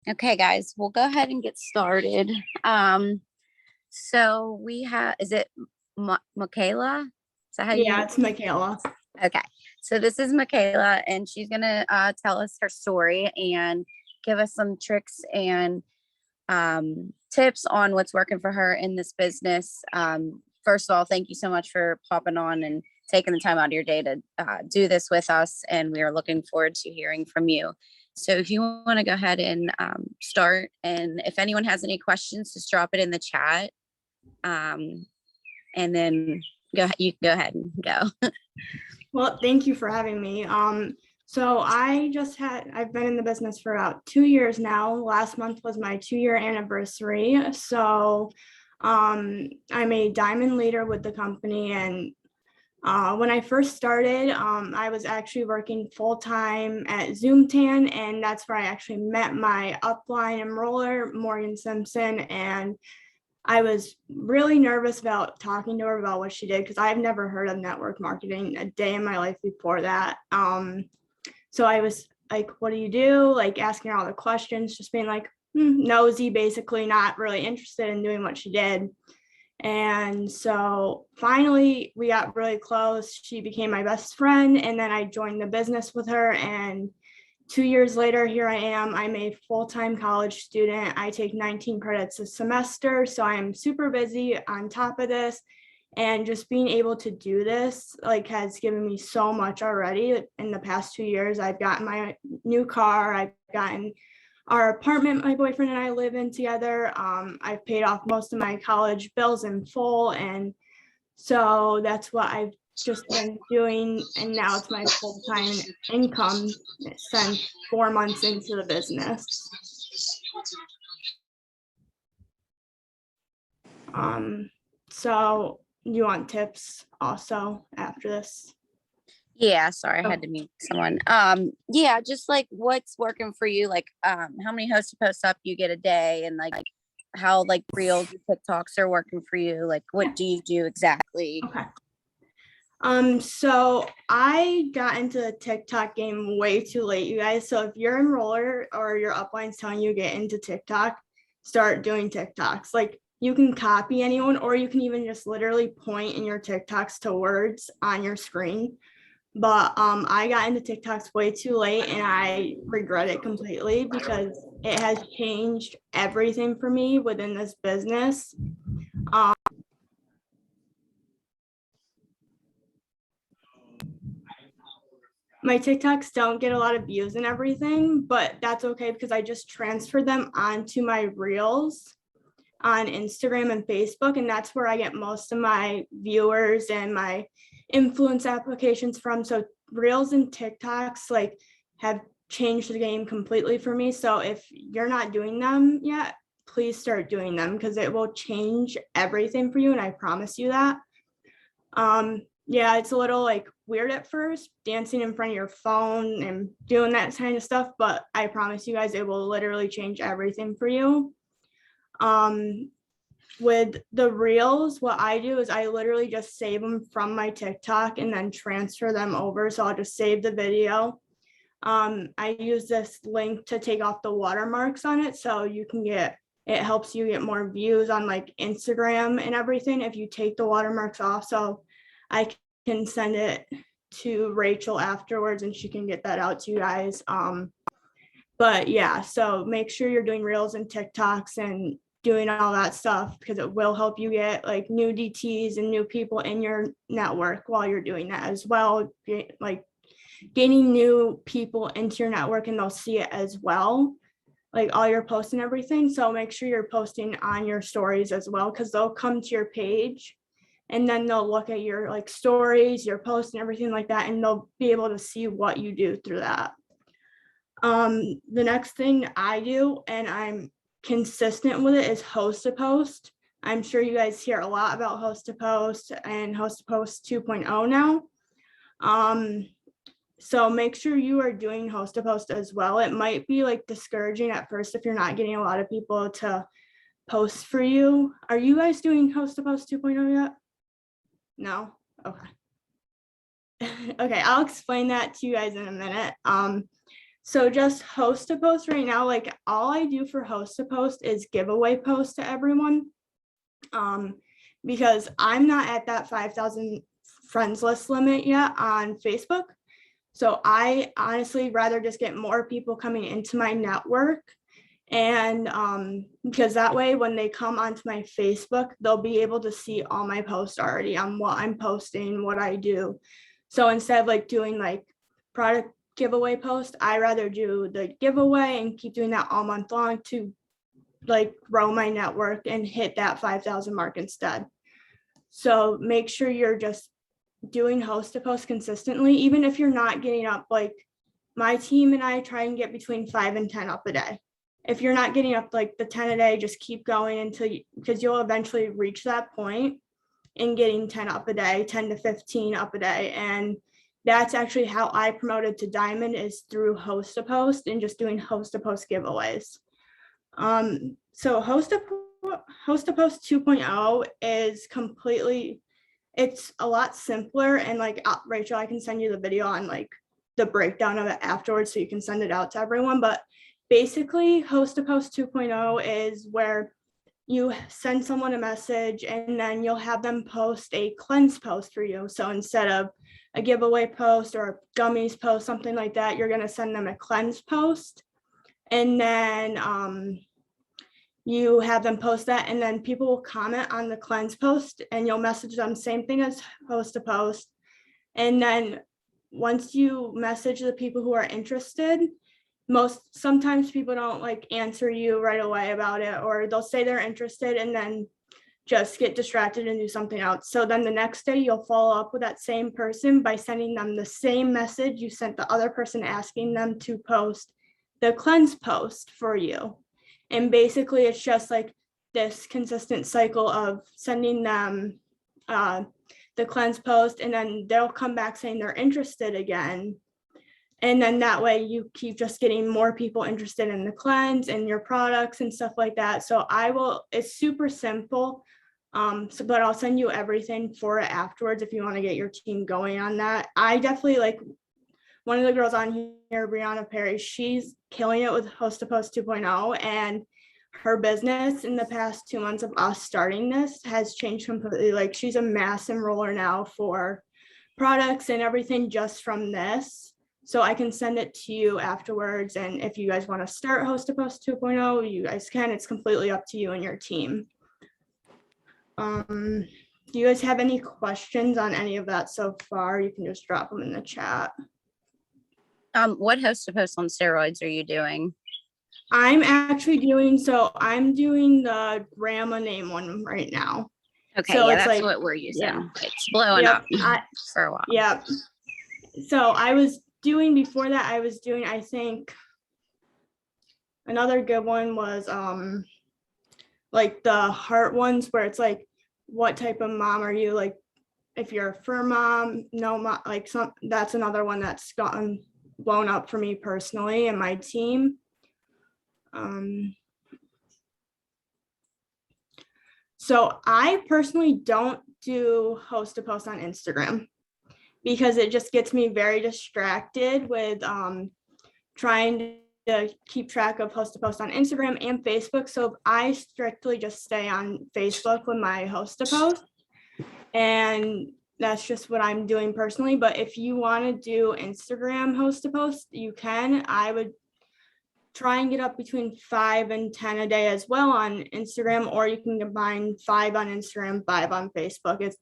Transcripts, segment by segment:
Okay, guys, we'll go ahead and get started. So we have, is it Mykala? Is that how Yeah, you? it's Mykala. Okay, so this is Mykala, and she's gonna tell us her story and give us some tricks and tips on what's working for her in this business. First of all, thank you so much for popping on and taking the time out of your day to do this with us, and we are looking forward to hearing from you. So if you want to go ahead and start, and if anyone has any questions, just drop it in the chat, and then you can go ahead and go. Well, thank you for having me. So I've been in the business for about 2 years now. Last month was my 2-year anniversary. So I'm a diamond leader with the company. And when I first started, I was actually working full-time at Zoomtan, and that's where I actually met my upline enroller, Morgan Simpson. And I was really nervous about talking to her about what she did because I've never heard of network marketing a day in my life before that. So I was like, what do you do? Like asking her all the questions, just being like nosy, basically not really interested in doing what she did. And so finally we got really close. She became my best friend, and then I joined the business with her. And 2 years later, here I am. I'm a full-time college student. I take 19 credits a semester, so I'm super busy on top of this. And just being able to do this like has given me so much already. In the past 2 years, I've gotten my new car, I've gotten our apartment my boyfriend and I live in together. I've paid off most of my college bills in full. And so that's what I've just been doing, and now it's my full-time income since 4 months into the business. So you want tips also after this? Yeah, sorry, I had to mute someone. Yeah, just like what's working for you, like how many host to post up you get a day, and like how like reels and TikToks are working for you. Like what do you do exactly? Okay. So I got into the TikTok game way too late, you guys. So if your enroller or your upline's telling you to get into TikTok, start doing TikToks. Like you can copy anyone, or you can even just literally point in your TikToks to words on your screen. But I got into TikToks way too late, and I regret it completely because it has changed everything for me within this business. My TikToks don't get a lot of views and everything, but that's okay because I just transferred them onto my reels on Instagram and Facebook, and that's where I get most of my viewers and my influence applications from. So reels and TikToks like have changed the game completely for me. So if you're not doing them yet, please start doing them because it will change everything for you, and I promise you that. Yeah, it's a little like weird at first, dancing in front of your phone and doing that kind of stuff, but I promise you guys it will literally change everything for you. With the reels, what I do is I literally just save them from my TikTok and then transfer them over. So I'll just save the video. I use this link to take off the watermarks on it, so you can get, it helps you get more views on like Instagram and everything if you take the watermarks off. So I can send it to Rachel afterwards and she can get that out to you guys. But yeah, so make sure you're doing reels and TikToks and doing all that stuff because it will help you get like new DTs and new people in your network while you're doing that as well. Like gaining new people into your network, and they'll see it as well, like all your posts and everything. So make sure you're posting on your stories as well, because they'll come to your page and then they'll look at your like stories, your posts and everything like that, and they'll be able to see what you do through that. The next thing I do, and I'm consistent with it, is host to post. I'm sure you guys hear a lot about host to post and host to post 2.0 now. So make sure you are doing host to post as well. It might be like discouraging at first if you're not getting a lot of people to post for you. Are you guys doing host to post 2.0 yet? No? Okay. Okay, I'll explain that to you guys in a minute. So just host a post right now, like all I do for host a post is giveaway post to everyone. Because I'm not at that 5,000 friends list limit yet on Facebook. So I honestly rather just get more people coming into my network. And because that way, when they come onto my Facebook, they'll be able to see all my posts already on what I'm posting, what I do. So instead of like doing like product giveaway post, I rather do the giveaway and keep doing that all month long to like grow my network and hit that 5,000 mark instead. So make sure you're just doing host to post consistently, even if you're not getting up, like my team and I try and get between 5 and 10 up a day. If you're not getting up like the 10 a day, just keep going until you, because you'll eventually reach that point in getting 10 up a day, 10 to 15 up a day. And that's actually how I promoted to Diamond, is through host to post and just doing host to post giveaways. So host to post 2.0 is completely, it's a lot simpler, and like Rachel, I can send you the video on like the breakdown of it afterwards so you can send it out to everyone. But basically host to post 2.0 is where you send someone a message and then you'll have them post a cleanse post for you. So instead of a giveaway post or a gummies post, something like that, you're going to send them a cleanse post. And then you have them post that, and then people will comment on the cleanse post and you'll message them, same thing as host to post. And then once you message the people who are interested, sometimes people don't like answer you right away about it, or they'll say they're interested and then just get distracted and do something else. So then the next day you'll follow up with that same person by sending them the same message you sent the other person, asking them to post the cleanse post for you. And basically it's just like this consistent cycle of sending them the cleanse post, and then they'll come back saying they're interested again. And then that way you keep just getting more people interested in the cleanse and your products and stuff like that. So it's super simple. But I'll send you everything for it afterwards if you want to get your team going on that. I definitely like one of the girls on here, Brianna Perry, she's killing it with host to post 2.0, and her business in the past 2 months of us starting this has changed completely. Like she's a mass enroller now for products and everything just from this. So I can send it to you afterwards. And if you guys want to start host to post 2.0, you guys can. It's completely up to you and your team. Do you guys have any questions on any of that so far? You can just drop them in the chat. What host to post on steroids are you doing? I'm doing the grandma name one right now. Okay, so yeah, that's like what we're using. Yeah. It's blowing up for a while. Yeah. So I was doing, before that, I think another good one was like the heart ones, where it's like, what type of mom are you? Like if you're a fur mom, no mom, like that's another one that's gotten blown up for me personally and my team. So I personally don't do host to post on Instagram because it just gets me very distracted with trying to keep track of host to post on Instagram and Facebook. So I strictly just stay on Facebook with my host to post, and that's just what I'm doing personally. But if you want to do Instagram host to post, you can. I would try and get up between 5 and 10 a day as well on Instagram, or you can combine 5 on Instagram, 5 on Facebook. It's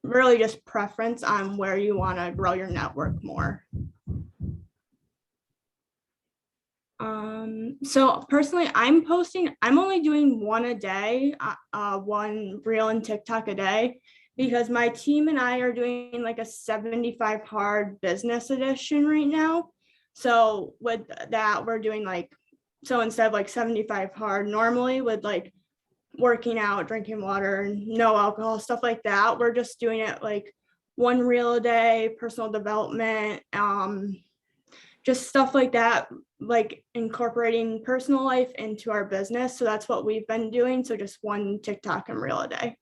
really just preference on where you want to grow your network more. So personally, I'm only doing one a day, one reel and TikTok a day, because my team and I are doing like a 75 hard business edition right now. So with that, we're doing like, so instead of like 75 hard normally with like working out, drinking water, no alcohol, stuff like that, we're just doing it like one reel a day, personal development, just stuff like that, like incorporating personal life into our business. So that's what we've been doing. So just one TikTok and reel a day.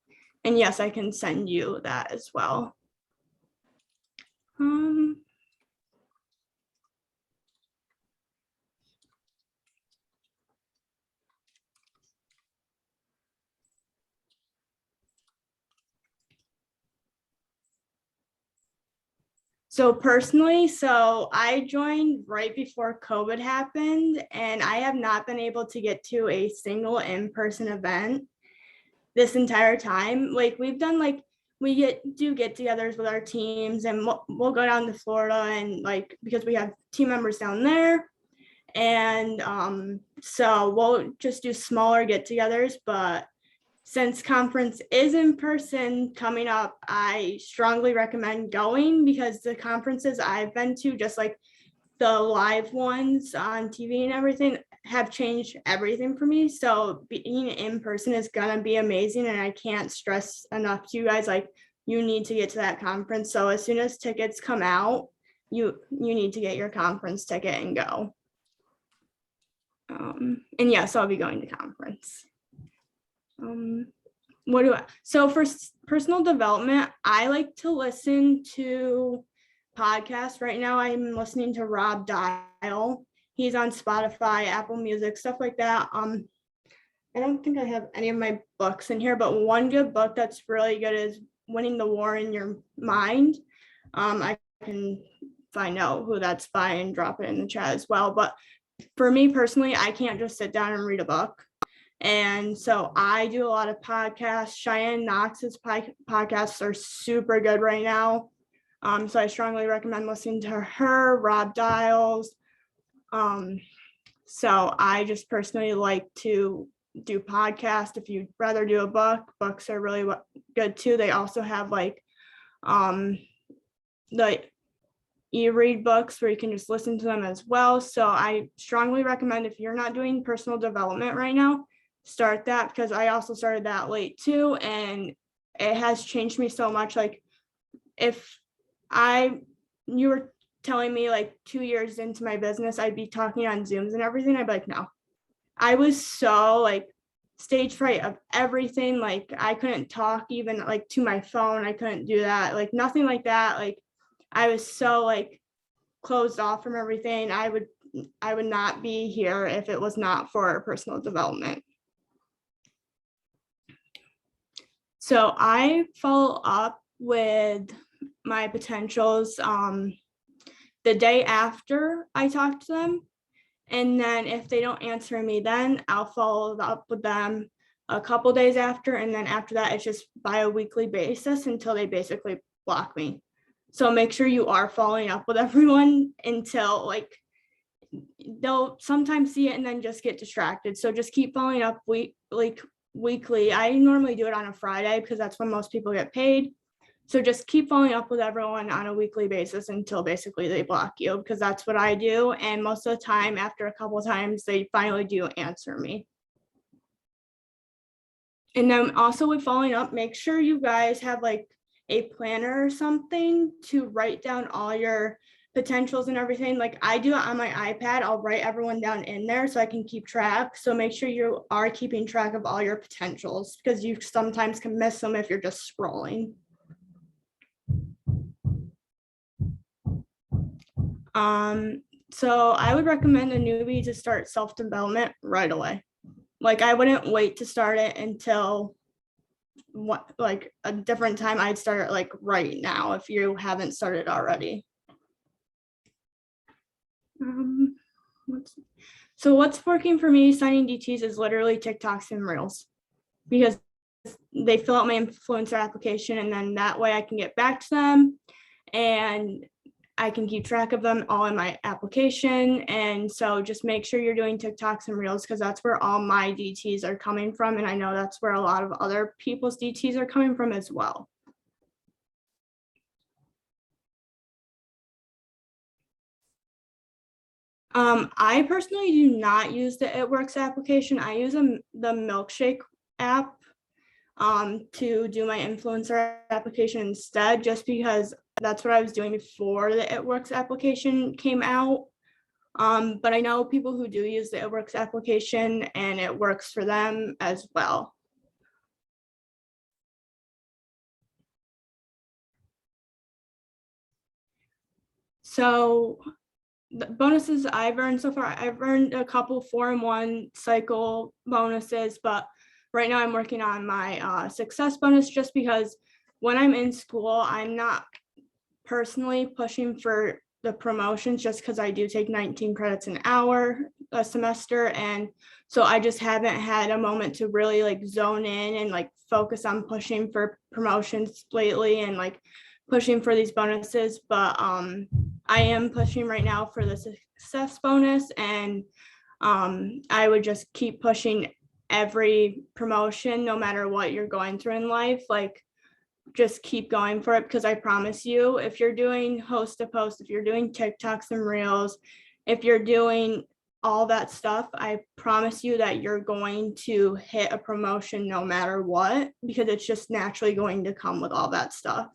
And yes, I can send you that as well. So personally, so I joined right before COVID happened, and I have not been able to get to a single in-person event this entire time. Like we've done like we do get-togethers with our teams, and we'll go down to Florida, and like because we have team members down there, and so we'll just do smaller get-togethers. But since conference is in person coming up, I strongly recommend going because the conferences I've been to, just like the live ones on TV and everything, have changed everything for me. So being in person is gonna be amazing, and I can't stress enough to you guys, like you need to get to that conference. So as soon as tickets come out, you need to get your conference ticket and go. And yes, I'll be going to conference. So for personal development, I like to listen to podcasts. Right now I'm listening to Rob Dial. He's on Spotify, Apple Music, stuff like that. I don't think I have any of my books in here, but one good book that's really good is Winning the War in Your Mind. I can find out who that's by and drop it in the chat as well. But for me personally, I can't just sit down and read a book. And so I do a lot of podcasts. Cheyenne Knox's podcasts are super good right now. So I strongly recommend listening to her, Rob Dials. So I just personally like to do podcasts. If you'd rather do a book, books are really good too. They also have like the e-read books where you can just listen to them as well. So I strongly recommend, if you're not doing personal development right now, start that, because I also started that late too, and it has changed me so much. Like if you were telling me like 2 years into my business I'd be talking on Zooms and everything, I'd be like, no. I was so like stage fright of everything. Like I couldn't talk even like to my phone. I couldn't do that, like nothing like that. Like I was so like closed off from everything. I would not be here if it was not for personal development. So I follow up with my potentials the day after I talk to them. And then if they don't answer me, then I'll follow up with them a couple days after. And then after that, it's just by a weekly basis until they basically block me. So make sure you are following up with everyone until like they'll sometimes see it and then just get distracted. So just keep following up weekly. I normally do it on a Friday because that's when most people get paid. So just keep following up with everyone on a weekly basis until basically they block you, because that's what I do. And most of the time, after a couple of times, they finally do answer me. And then also with following up, make sure you guys have like a planner or something to write down all your potentials and everything. Like I do it on my iPad. I'll write everyone down in there so I can keep track. So make sure you are keeping track of all your potentials, because you sometimes can miss them if you're just scrolling. So I would recommend a newbie to start self-development right away. Like I wouldn't wait to start it until like a different time. I'd start it like right now if you haven't started already. What's working for me signing DTs is literally TikToks and Reels, because they fill out my influencer application, and then that way I can get back to them and I can keep track of them all in my application. And so just make sure you're doing TikToks and Reels, because that's where all my DTs are coming from. And I know that's where a lot of other people's DTs are coming from as well. I personally do not use the It Works application. I use the Milkshake app to do my influencer application instead, just because that's what I was doing before the It Works application came out. But I know people who do use the It Works application and it works for them as well. So the bonuses I've earned so far, I've earned a couple 4-in-1 cycle bonuses, but right now I'm working on my success bonus, just because when I'm in school, I'm not personally pushing for the promotions just because I do take 19 credits an hour a semester. And so I just haven't had a moment to really like zone in and like focus on pushing for promotions lately and like pushing for these bonuses. But I am pushing right now for the success bonus, and I would just keep pushing every promotion no matter what you're going through in life. Like just keep going for it, because I promise you, if you're doing host to post, if you're doing TikToks and reels, if you're doing all that stuff, I promise you that you're going to hit a promotion no matter what, because it's just naturally going to come with all that stuff.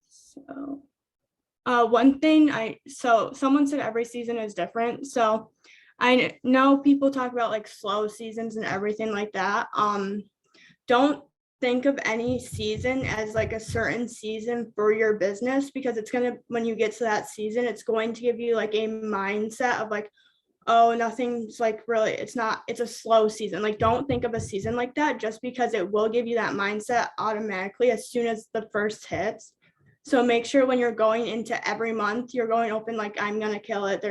So one thing so someone said every season is different. So I know people talk about like slow seasons and everything like that. Don't think of any season as like a certain season for your business, because it's gonna, when you get to that season, it's going to give you like a mindset of like, oh, nothing's like really, it's a slow season. Like, don't think of a season like that, just because it will give you that mindset automatically as soon as the first hits. So make sure when you're going into every month, you're going open like, I'm gonna kill it.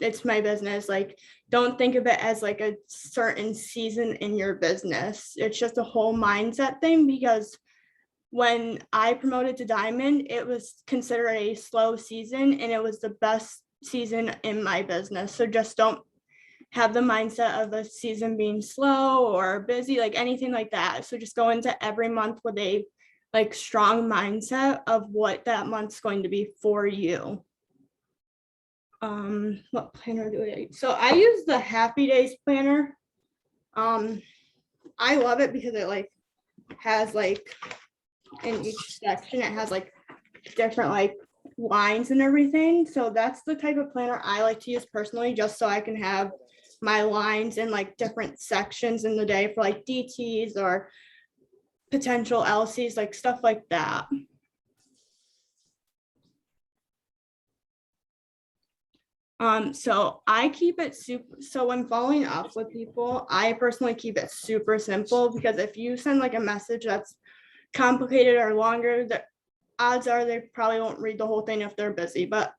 It's my business. Like, don't think of it as like a certain season in your business. It's just a whole mindset thing, because when I promoted to diamond, it was considered a slow season and it was the best season in my business. So just don't have the mindset of the season being slow or busy, like anything like that. So just go into every month with a like strong mindset of what that month's going to be for you. What planner do I use? So I use the Happy Days planner. I love it because it like has like in each section it has like different like lines and everything. So that's the type of planner I like to use personally, just so I can have my lines in like different sections in the day for like DTs or potential LCs, like stuff like that. So I keep it so when following up with people, I personally keep it super simple, because if you send like a message that's complicated or longer, the odds are they probably won't read the whole thing if they're busy. But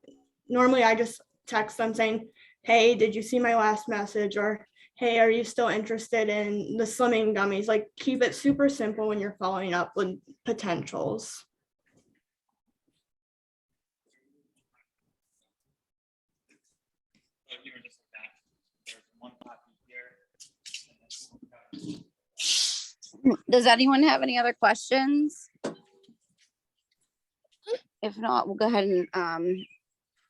normally I just text them saying, hey, did you see my last message? Or hey, are you still interested in the slimming gummies? Like, keep it super simple when you're following up with potentials. Does anyone have any other questions? If not, we'll go ahead and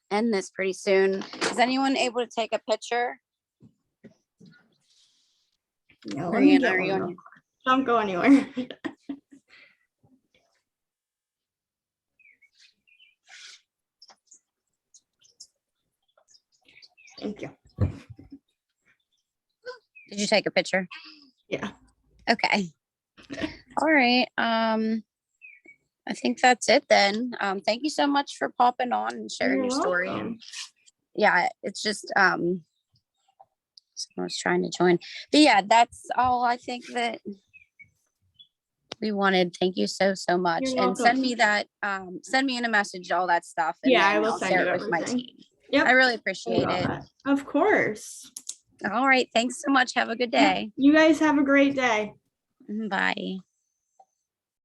end this pretty soon. Is anyone able to take a picture? No, On don't go anywhere. Thank you. Did you take a picture? Yeah. Okay. All right. I think that's it then. Thank you so much for popping on and sharing You're your story. welcome. And yeah, it's just someone was trying to join. But yeah, that's all I think that we wanted. Thank you so much. You're And welcome. send me that, send me in a message, all that stuff. And Yeah, then I will I'll send share you it with my everything. team. Yep. I really appreciate it. Of course. All right. Thanks so much. Have a good day. You guys have a great day. Bye.